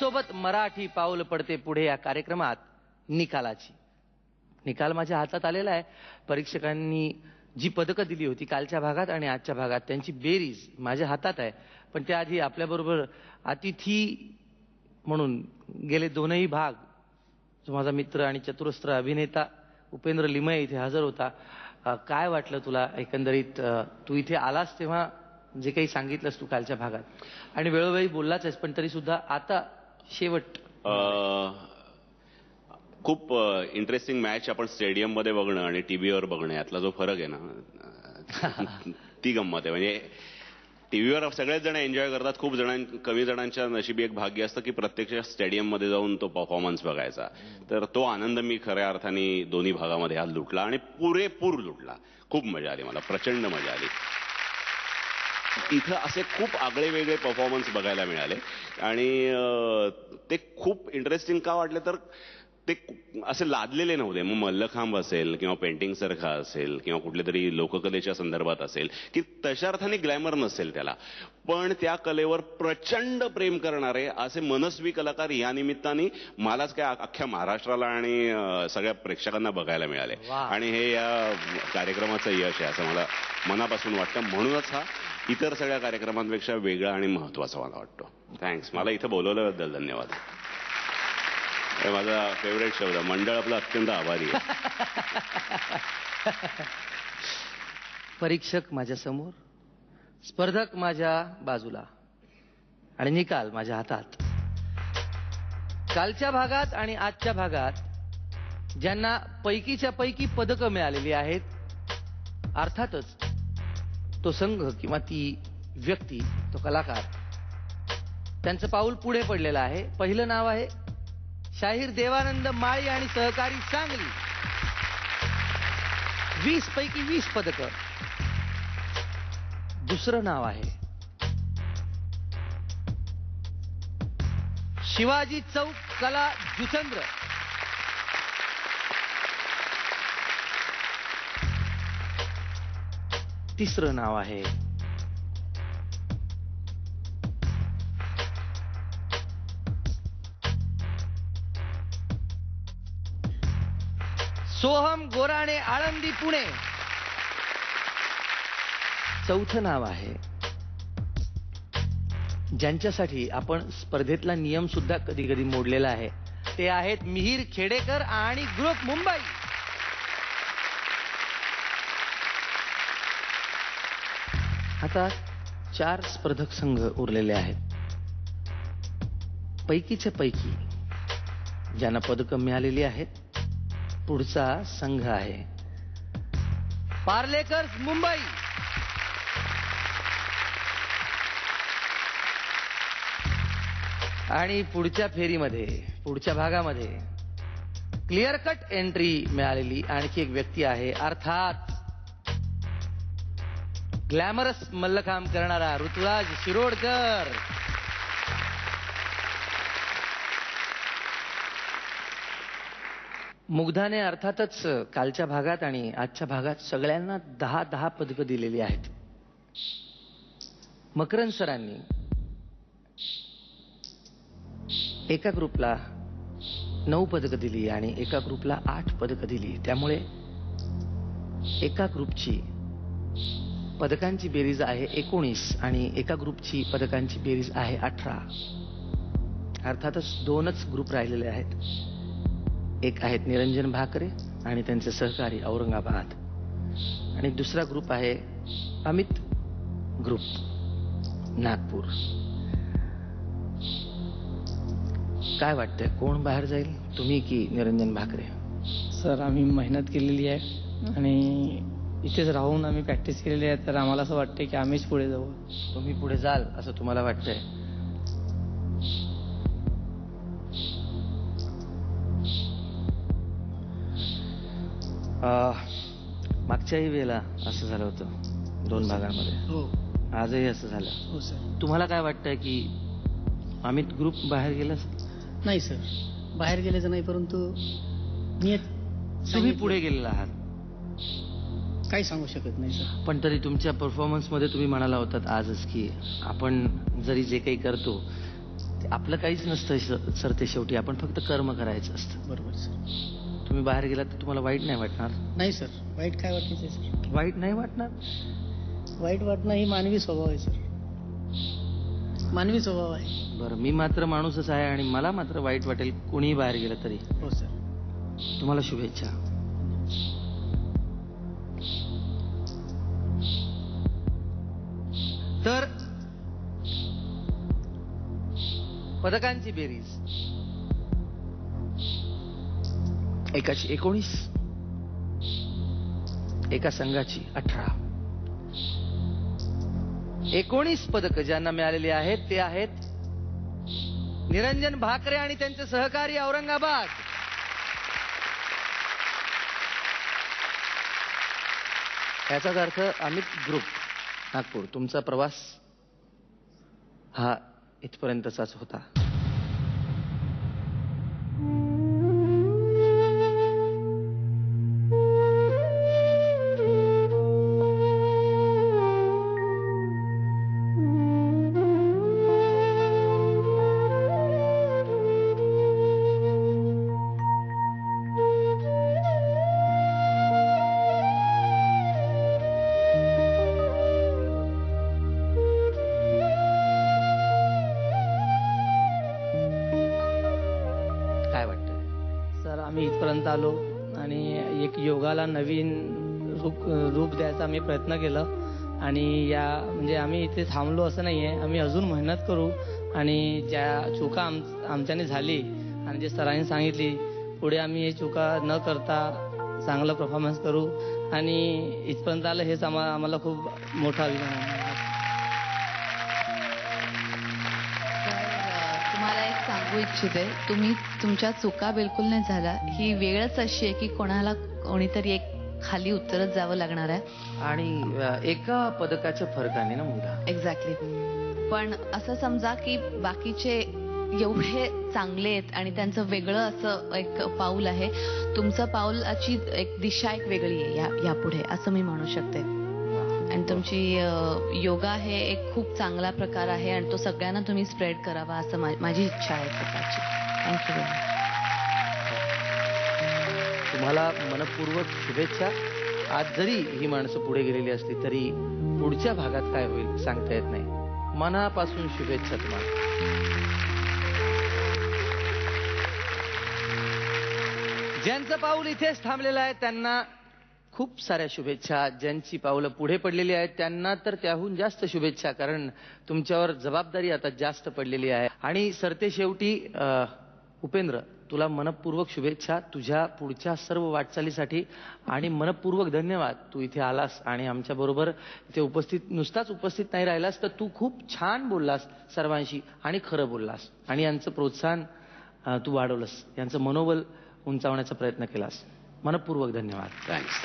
आपल्यासोबत मराठी पाऊल पडते पुढे या कार्यक्रमात निकाल माझ्या हातात आलेला आहे. परीक्षकांनी जी पदकं दिली होती कालच्या भागात आणि आजच्या भागात त्यांची बेरीज माझ्या हातात आहे. पण त्याआधी आपल्याबरोबर अतिथी म्हणून गेले दोनही भाग जो माझा मित्र आणि चतुरस्त्र अभिनेता उपेंद्र लिमये इथे हजर होता. काय वाटलं तुला एकंदरीत? तू इथे आलास तेव्हा जे काही सांगितलंस तू कालच्या भागात आणि वेळोवेळी बोललाच आहेस, पण तरी सुद्धा आता शेवट. खूप इंटरेस्टिंग मॅच आपण स्टेडियम मध्ये बघणं आणि टीव्हीवर बघणं यातला जो फरक आहे ना, ती गंमत आहे. म्हणजे टीव्हीवर सगळेच जण एन्जॉय करतात, खूप कमी जणांच्या नशिबी एक भाग्य असतं की प्रत्यक्ष स्टेडियम मध्ये जाऊन तो परफॉर्मन्स बघायचा. तर तो आनंद मी खऱ्या अर्थाने दोन्ही भागामध्ये आज लुटला आणि पुरेपूर लुटला. खूप मजा आली, मला प्रचंड मजा आली. इथं असे खूप आगळे वेगळे परफॉर्मन्स बघायला मिळाले आणि ते खूप इंटरेस्टिंग का वाटले तर ते असे लादलेले नव्हते. मग मल्लखांब असेल किंवा पेंटिंग सारखा असेल किंवा कुठल्या तरी लोककलेच्या संदर्भात असेल की तशा अर्थाने ग्लॅमर नसेल त्याला, पण त्या कलेवर प्रचंड प्रेम करणारे असे मनस्वी कलाकार या निमित्ताने मलाच काय अख्ख्या महाराष्ट्राला आणि सगळ्या प्रेक्षकांना बघायला मिळाले. आणि हे या कार्यक्रमाचं यश आहे असं मला मनापासून वाटतं. म्हणूनच हा इतर सगळ्या कार्यक्रमांपेक्षा वेगळा आणि महत्वाचा मला वाटतो. थँक्स. मला इथं बोलवल्याबद्दल धन्यवाद. माझा फेवरेट शब्द. मंडळ आपलं अत्यंत आभारी आहे. परीक्षक माझ्या समोर, स्पर्धक माझ्या बाजूला आणि निकाल माझ्या हातात. कालच्या भागात आणि आजच्या भागात ज्यांना पैकीच्या पैकी पदकं मिळालेली आहेत, अर्थातच तो संघ किंवा ती व्यक्ती, तो कलाकार, त्यांचं पाऊल पुढे पडलेलं आहे. पहिलं नाव आहे शाहीर देवानंद माळी आणि सहकारी सांगली, 20 पैकी 20 पदकं. दुसरं नाव आहे शिवाजी चौक कला जुचंद्र, तिसरं नाव आहे सोहम गोराणे आळंदी पुणे, चौथं नाव आहे ज्यांच्यासाठी आपण स्पर्धेतला नियम सुद्धा कधी कधी मोडलेला आहे, ते आहेत मिहीर खेडेकर आणि ग्रुप मुंबई. आता 4 स्पर्धक संघ उरलेले आहेत. पैकीच्या पैकी ज्यांना पदकं मिळालेली आहेत, पुढचा संघ आहे पार्लेकर्स मुंबई. आणि पुढच्या फेरीमध्ये, पुढच्या भागामध्ये क्लिअर कट एंट्री मिळालेली आणखी एक व्यक्ती आहे, अर्थात ग्लॅमरस मल्लखांब करणारा ऋतुराज शिरोडकर. मुग्धाने अर्थातच कालच्या भागात आणि आजच्या भागात सगळ्यांना 10-10 पदकं दिलेली आहेत. मकरंद सरांनी एका ग्रुपला 9 पदकं दिली आणि एका ग्रुपला 8 पदकं दिली. त्यामुळे एका ग्रुपची पदकांची बेरीज आहे 19 आणि एका ग्रुपची पदकांची बेरीज आहे 18. अर्थातच 2च ग्रुप राहिलेले आहेत. एक आहेत निरंजन भाकरे आणि त्यांचे सहकारी औरंगाबाद, आणि दुसरा ग्रुप आहे अमित ग्रुप नागपूर. काय वाटतंय, कोण बाहेर जाईल, तुम्ही की निरंजन भाकरे? सर, आम्ही मेहनत केलेली आहे आणि इथेच राहून आम्ही प्रॅक्टिस केलेली आहे, तर आम्हाला असं वाटतंय की आम्हीच पुढे जाऊ. तुम्ही पुढे जाल असं तुम्हाला वाटतंय? मागच्याही वेळेला असं झालं होतं 2 भागांमध्ये. हो, आजही असं झालं. हो सर. तुम्हाला काय वाटतंय की अमित ग्रुप बाहेर गेला? नाही सर, बाहेर गेल्याचं नाही, परंतु तुम्ही पुढे गेलेला आहात, काही सांगू शकत नाही सर. पण तरी तुमच्या परफॉर्मन्स मध्ये तुम्ही म्हणाला होतात आजच की आपण जरी जे काही करतो आपलं काहीच नसतं सर, ते शेवटी आपण फक्त कर्म करायचं असतं. बरोबर सर. तुम्ही बाहेर गेलात तर तुम्हाला वाईट नाही वाटणार? नाही सर, वाईट काय वाटायचं सर? वाईट नाही वाटणार? वाईट वाटणं ही मानवी स्वभाव आहे सर, मानवी स्वभाव आहे. बरं, मी मात्र माणूसच आहे आणि मला मात्र वाईट वाटेल कोणीही बाहेर गेलं तरी. हो सर. तुम्हाला शुभेच्छा. तर पदकांची बेरीज एकाची 19, एका संघाची 18. 19 पदक ज्यांना मिळालेली आहेत ते आहेत निरंजन भाकरे आणि त्यांचे सहकारी औरंगाबाद. याचाच अर्थ अमित ग्रुप नागपूर, तुमचा प्रवास हा इथपर्यंतचाच होता. काय वाटतं? सर, आम्ही इथपर्यंत आलो आणि एक योगाला नवीन रूप द्यायचा आम्ही प्रयत्न केलं आणि म्हणजे आम्ही इथे थांबलो असं नाही आहे. आम्ही अजून मेहनत करू आणि ज्या चुका आमच्याने झाली आणि जे सरांनी सांगितली, पुढे आम्ही हे चुका न करता चांगला परफॉर्मन्स करू आणि इथपर्यंत आलं हेच आम्हाला खूप मोठा अभिमान आहे. तुम्हाला एक सांगू इच्छिते, तुम्ही तुमच्या चुका बिलकुल नाही झाल्या. ही वेळच अशी आहे की कोणीतरी एक खाली उतरत जावं लागणार आहे. आणि एका पदकाच्या फरकाने ना मुद्दा. एक्झॅक्टली. पण असं समजा की बाकीचे एवढे चांगले आहेत आणि त्यांचं वेगळं असं एक पाऊल आहे. तुमचं पाऊलाची एक दिशा एक वेगळी आहे यापुढे, असं मी म्हणू शकते. आणि तुमची योगा हे एक खूप चांगला प्रकार आहे आणि तो सगळ्यांना तुम्ही स्प्रेड करावा असं माझी इच्छा आहे प्रकारची. थँक्यू. तुम्हाला मनपूर्वक शुभेच्छा. आज जरी ही माणसं पुढे गेलेली असली तरी पुढच्या भागात काय होईल सांगता येत नाही. मनापासून शुभेच्छा तुम्हाला. ज्यांचं पाऊल इथेच थांबलेलं आहे त्यांना खूप साऱ्या शुभेच्छा. ज्यांची पावलं पुढे पडलेली आहेत त्यांना तर त्याहून जास्त शुभेच्छा, कारण तुमच्यावर जबाबदारी आता जास्त पडलेली आहे. आणि सरते शेवटी उपेंद्र, तुला मनपूर्वक शुभेच्छा तुझ्या पुढच्या सर्व वाटचालीसाठी आणि मनपूर्वक धन्यवाद. तू इथे आलास आणि आमच्या बरोबर इथे नुसताच उपस्थित नाही राहिलास तर तू खूप छान बोललास सर्वांशी आणि खरं बोललास आणि यांचं प्रोत्साहन तू वाढवलंस, यांचं मनोबल उंचावण्याचा प्रयत्न केलास. मनपूर्वक धन्यवाद. थँक्स.